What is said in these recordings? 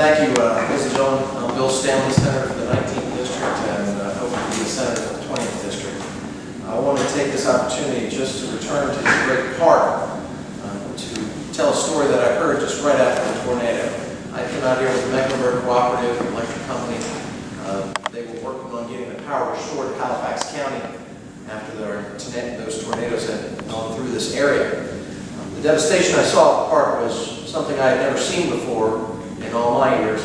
Thank you, ladies and gentlemen. I'm Bill Stanley, Senator for the 19th District, and hope to be a Senator for the 20th District. I want to take this opportunity just to return to this great park to tell a story that I heard just right after the tornado. I came out here with the Mecklenburg Cooperative Electric Company. They were working on getting the power restored to Halifax County after those tornadoes had gone through this area. The devastation I saw at the park was something I had never seen before in all my years,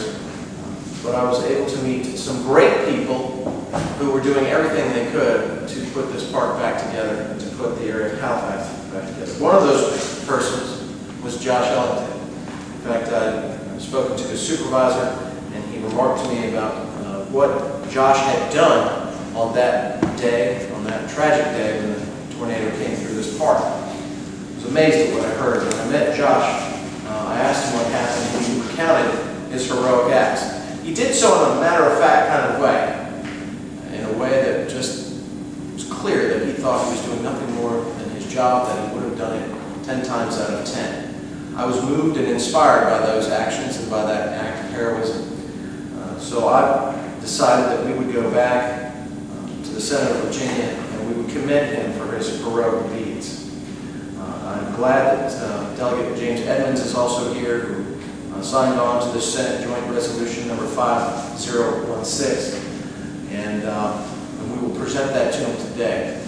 but I was able to meet some great people who were doing everything they could to put this park back together and to put the area of Halifax back together. One of those persons was Josh Ellington. In fact, I'd spoken to his supervisor, and he remarked to me about what Josh had done on that day, on that tragic day when the tornado came through this park. I was amazed at what I heard. When I met Josh, I asked him what happened, and he recounted his heroic acts. He did so in a matter-of-fact kind of way, in a way that just was clear that he thought he was doing nothing more than his job, that he would have done it 10 times out of 10. I was moved and inspired by those actions and by that act of heroism. So I decided that we would go back to the Senate of Virginia and we would commend him for his heroic deeds. I'm glad that Delegate James Edmonds is also here, who signed on to the Senate Joint Resolution number 5016, and we will present that to him today.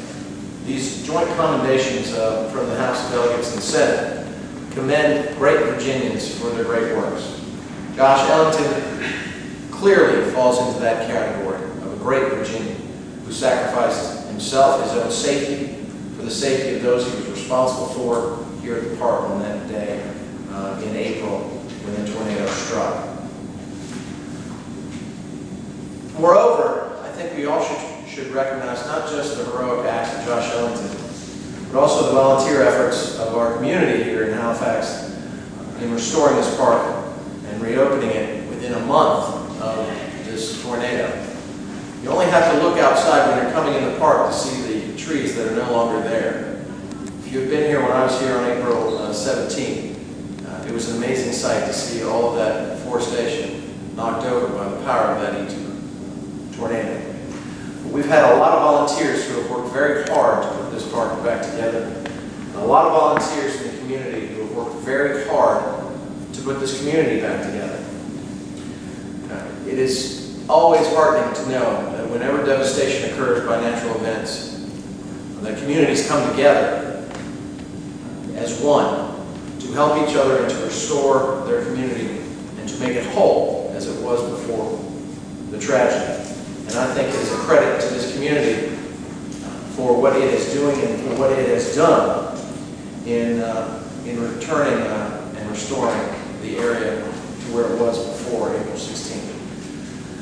These joint commendations from the House of Delegates and the Senate commend great Virginians for their great works. Josh Ellington clearly falls into that category of a great Virginian who sacrificed himself, his own safety, for the safety of those he was responsible for here at the park on that day in April when the tornado struck. Moreover, I think we all should recognize not just the heroic acts of Josh Ellington, but also the volunteer efforts of our community here in Halifax in restoring this park and reopening it within a month of this tornado. You only have to look outside when you're coming in the park to see the trees that are no longer there. If you had been here when I was here on April 17th, it was an amazing sight to see all of that forestation knocked over by the power of that tornado. But we've had a lot of volunteers who have worked very hard to put this park back together. And a lot of volunteers in the community who have worked very hard to put this community back together. It is always heartening to know that whenever devastation occurs by natural events, that communities come together as one to help each other and to restore their community and to make it whole as it was before the tragedy. And I think it is a credit to this community for what it is doing and for what it has done in returning and restoring the area to where it was before April 16th.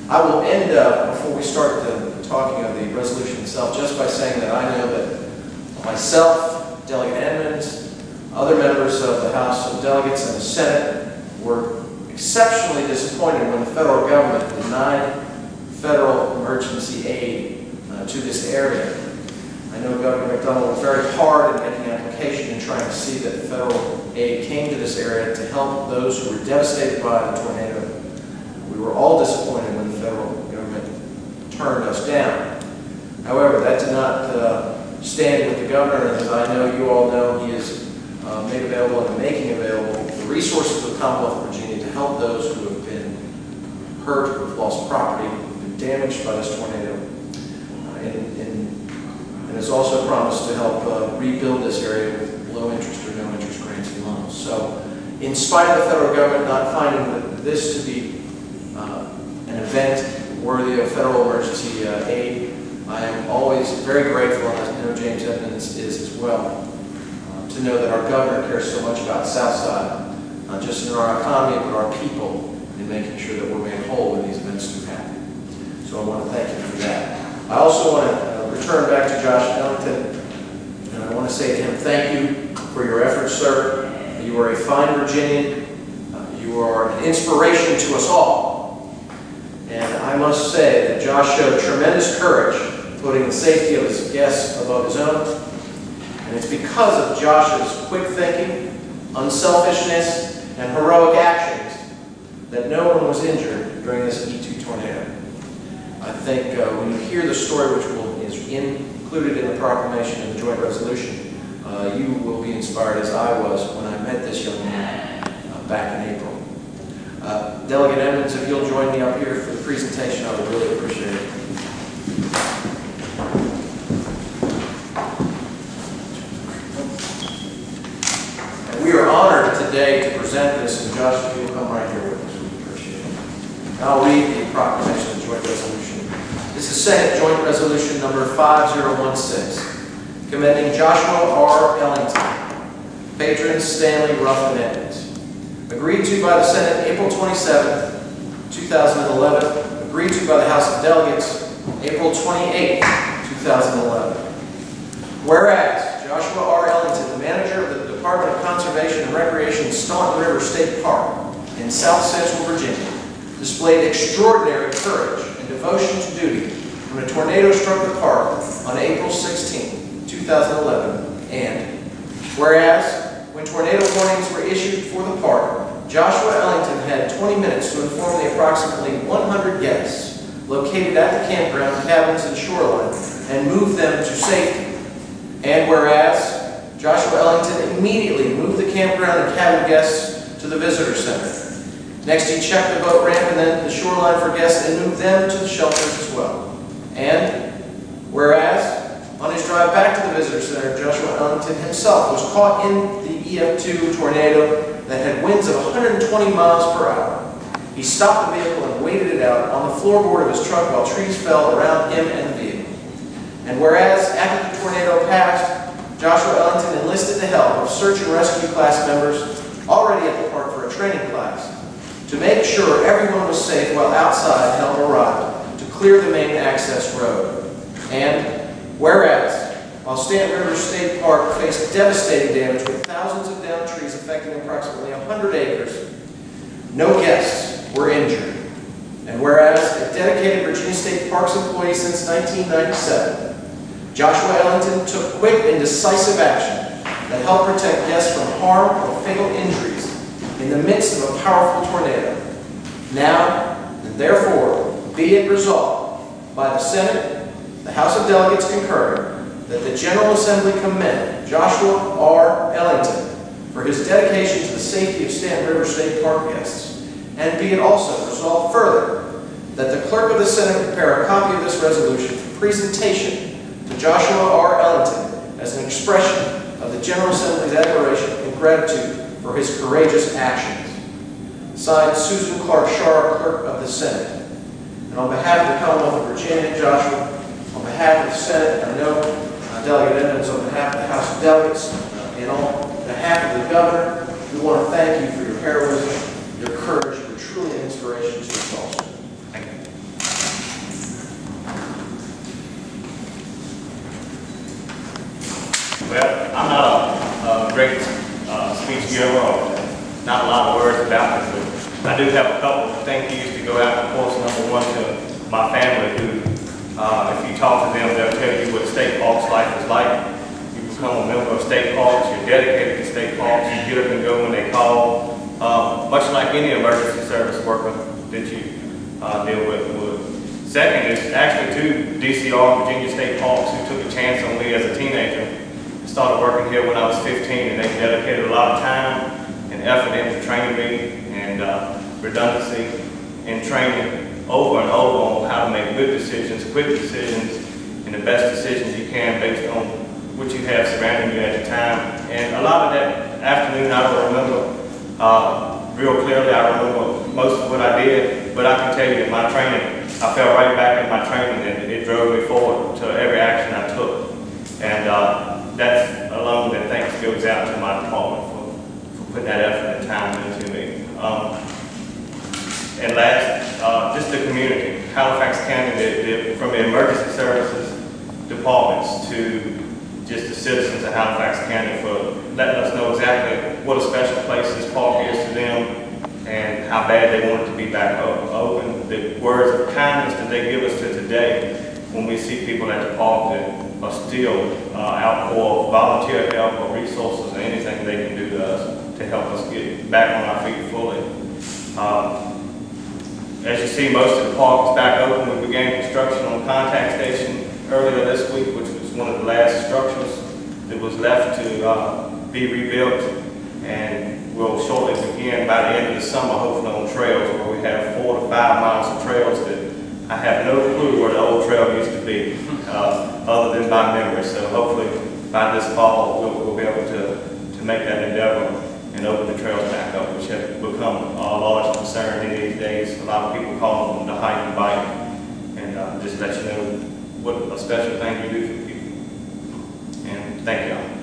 I will end before we start talking of the resolution itself just by saying that I know that myself, Delegate Edmonds, other members of the House of Delegates and the Senate were exceptionally disappointed when the federal government denied federal emergency aid to this area. I know Governor McDonald was very hard in getting an application and trying to see that federal aid came to this area to help those who were devastated by the tornado. We were all disappointed when the federal government turned us down. However, that did not stand with the governor, and as I know you all know, he has made available and making available the resources of the Commonwealth of Virginia to help those who have been hurt, who have lost property, who have been damaged by this tornado, and has also promised to help rebuild this area with low interest or no interest grants and loans. So, in spite of the federal government not finding this to be an event worthy of federal emergency aid, I am always very grateful, and I know James Edmonds is as well, to know that our governor cares so much about Southside, not just in our economy, but our people, in making sure that we're made whole when these events do happen. So I want to thank you for that. I also want to return back to Josh Ellington, and I want to say to him, thank you for your efforts, sir. You are a fine Virginian. You are an inspiration to us all. And I must say that Josh showed tremendous courage, putting the safety of his guests above his own. And it's because of Josh's quick thinking, unselfishness, and heroic actions that no one was injured during this E2 tornado. I think when you hear the story, which is included in the proclamation and the joint resolution, you will be inspired as I was when I met this young man back in April. Delegate Edmonds, if you'll join me up here for the presentation, I would really appreciate it. And we are honored today to present this, and Josh, if you'll come right here with us, we appreciate it. I'll read the proclamation and joint resolution. This is Senate Joint Resolution number 5016, commending Joshua R. Ellington, patron Stanley Ruffin Edmonds. Agreed to by the Senate April 27, 2011. Agreed to by the House of Delegates April 28, 2011. Whereas Joshua R. Ellington, the manager of the Department of Conservation and Recreation Staunton River State Park in South Central Virginia, displayed extraordinary courage and devotion to duty when a tornado struck the park on April 16, 2011. And whereas when tornado warnings were issued for the park, Joshua Ellington had 20 minutes to inform the approximately 100 guests located at the campground, cabins, and shoreline and move them to safety. And whereas Joshua Ellington immediately moved the campground and cabin guests to the visitor center. Next, he checked the boat ramp and then the shoreline for guests and moved them to the shelters as well. And whereas on his drive back to the visitor center, Joshua Ellington himself was caught in the EF2 tornado that had winds of 120 miles per hour. He stopped the vehicle and waited it out on the floorboard of his truck while trees fell around him and the vehicle. And whereas after the tornado passed, Joshua Ellington enlisted the help of search and rescue class members already at the park for a training class to make sure everyone was safe while outside help arrived to clear the main access road. And whereas, while Staunton River State Park faced devastating damage with thousands of downed trees affecting approximately 100 acres, no guests were injured. And whereas a dedicated Virginia State Parks employee since 1997, Joshua Ellington took quick and decisive action that helped protect guests from harm or fatal injuries in the midst of a powerful tornado. Now, and therefore, be it resolved by the Senate, the House of Delegates concurring, that the General Assembly commend Joshua R. Ellington for his dedication to the safety of Staunton River State Park guests, and be it also resolved further that the Clerk of the Senate prepare a copy of this resolution for presentation to Joshua R. Ellington as an expression of the General Assembly's admiration and gratitude for his courageous actions. Signed, Susan Clark Shar, Clerk of the Senate. And on behalf of the Commonwealth of Virginia, Joshua, on behalf of the Senate, I know Delegate Edmonds, on behalf of the House of Delegates, and on behalf of the Governor, we want to thank you for your heroism, your courage. You're truly an inspiration to us all. Thank you. Well, I'm not a great speech giver or not a lot of words about it, but I do have a couple of thank yous to go out. Of course, number one to my family who, if you talk to them, they'll tell you what State Parks life is like. You become a member of State Parks, you're dedicated to State Parks, you get up and go when they call. Much like any emergency service worker that you deal with would. Second is actually two DCR, Virginia State Parks, who took a chance on me as a teenager. I started working here when I was 15, and they dedicated a lot of time and effort into training me and redundancy and training over and over on how to make good decisions, quick decisions, and the best decisions you can based on what you have surrounding you at the time. And a lot of that afternoon I will remember real clearly. I remember most of what I did, but I can tell you that my training, I fell right back in my training, and it drove me forward to every action I took. And that's alone that thanks goes out to my department for putting that effort and time into me. And last, just the community, Halifax County, from the emergency services departments to just the citizens of Halifax County for letting us know exactly what a special place this park is to them and how bad they want it to be back open. The words of kindness that they give us to today when we see people at the park that are still out for volunteer help or resources or anything they can do to us to help us get back on our feet fully. As you see, most of the park is back open. We began construction on the contact station earlier this week, which was one of the last structures that was left to be rebuilt. And we'll shortly begin by the end of the summer, hopefully on trails, where we have 4 to 5 miles of trails that I have no clue where the old trail used to be, other than by memory. So hopefully by this fall, we'll be able to make that endeavor and open the trails back up, which have become a large concern in these days. A lot of people call them the hike and bike, and just let you know what a special thing you do for people. And thank you all.